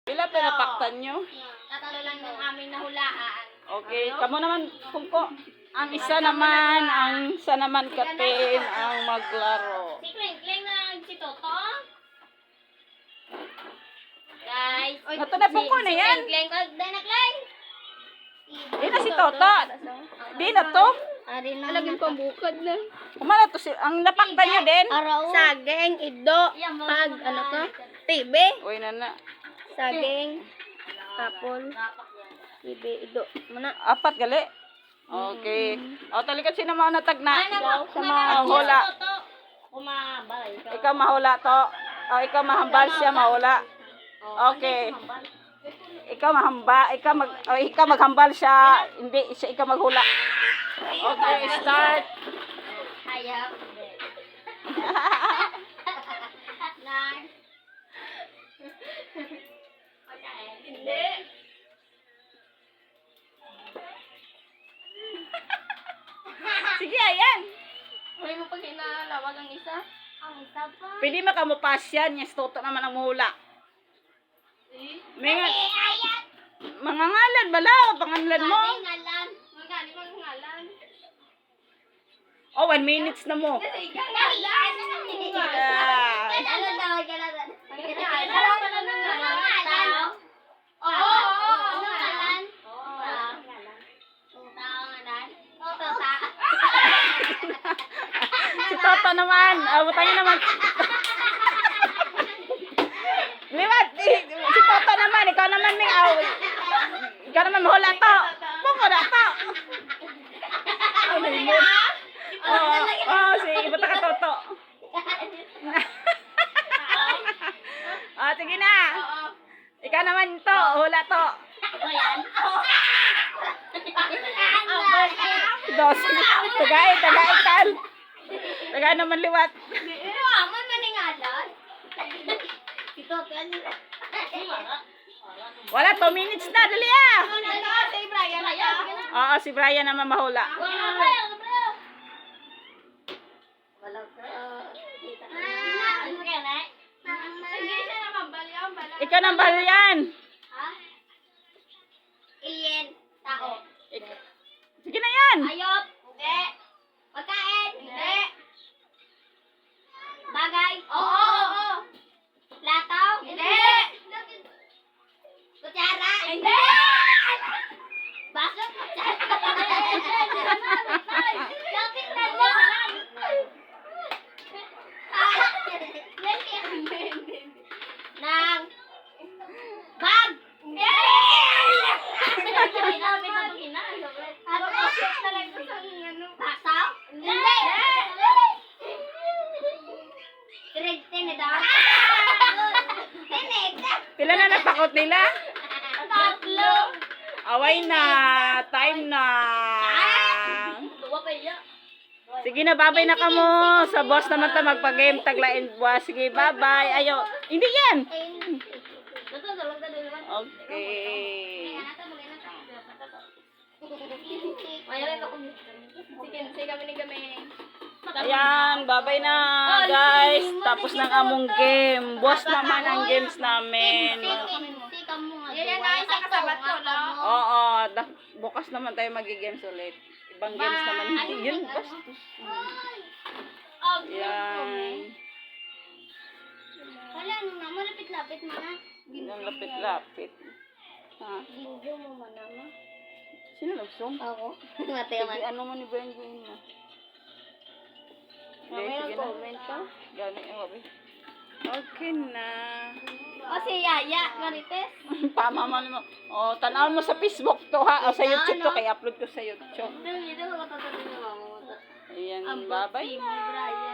Pila pinapaktan nyo? Tatalo lang ng aming nahulaan. Okay, kamo naman kungko. Ang isa naman Katin ang maglaro. Si Kling na si Toto. Guys. Nato na po ko na yan. Kling. Dahil na Kling. Di na si Toto. Di na to. Alagin pang bukod na. Kumana to si ang napaktan nyo din. Saging, ido, pag, ano to? Tibe. Uy na. Saging, kapon, tibe, ido. Muna. Apat gali. Okay. O talikan sino mga natagna. Sama. Ang hula. Umabay. Ikaw mahula to. O ikaw mahambal siya mahula. Okay. Ikaw maghambal siya, hindi siya ikaw maghula. Okay, start. Hayap. Nine. Hindi. Sige, ayan. Huwag mo pag inalawag ang isa. Ang isa pa. Pwede makamupas yan. Yes, toto naman ang mahula. May nga, mga ngalan, balaw, pangalan mo. Ngalan. Magaling ang ngalan. Oh, 1 minutes na mo. Kasi ikaw ngalan. Yeah. Ano daw ang ngalan? Tao. Oo. Ano ngalan? Tao ngalan. Tota. Si Toto naman. Butangin naman. Liwat. Si Toto naman. Ikaw naman, Ming. Ikaw naman mahula to. Pungo na to. Sige. Bata ka, Toto. Sige na. Ikaw naman to. Hula to. Dos. Tagay, kal. Tagay naman liwat. Pero aman maningalan. Ito kan. Wala, 2 minutes na. Dali ah. Si Brian na. Oo, si Brian naman mahula. Ikaw nang bahal yan. Alien. Tao. Sige na yan. Ayop. Hindi. Pagkain. Hindi. Bagay. Oo. Lataw. Hindi. Kutsara. Hindi. Baso. Lapit na lang. Nang. Bag. Hindi. Pila na napakot nila? Tatlo. Away na. Time na. Dua pa iya. Sige na, babay na ka mo. Sa boss naman ta magpa-game. Taglain buwas. Sige, babay. Ayo. Hindi yan. Okay. Ayan, babay na guys. Tapos ng among game. Boss naman ang games namin. Yan na isa kasabat ko, no? Oo, bukas naman tayo magi-games ulit. Ibang games naman. Hindi yun, boss. Yan. Wala, nung naman, lapit-lapit mo na. Yung lapit-lapit. Ha? Ginjo mo man naman. Sino nagsong? Ako. Sige, ano mo ni Benjamin na? May comment ka? Gani, wabi. Okay na. O si Yaya, Marites. Pamaman mo. O, tanawan mo sa Facebook to ha. O, sa YouTube to. Kaya upload ko sa YouTube. Dito ko tatatin ng mga. Ayan, bye-bye na. Brian.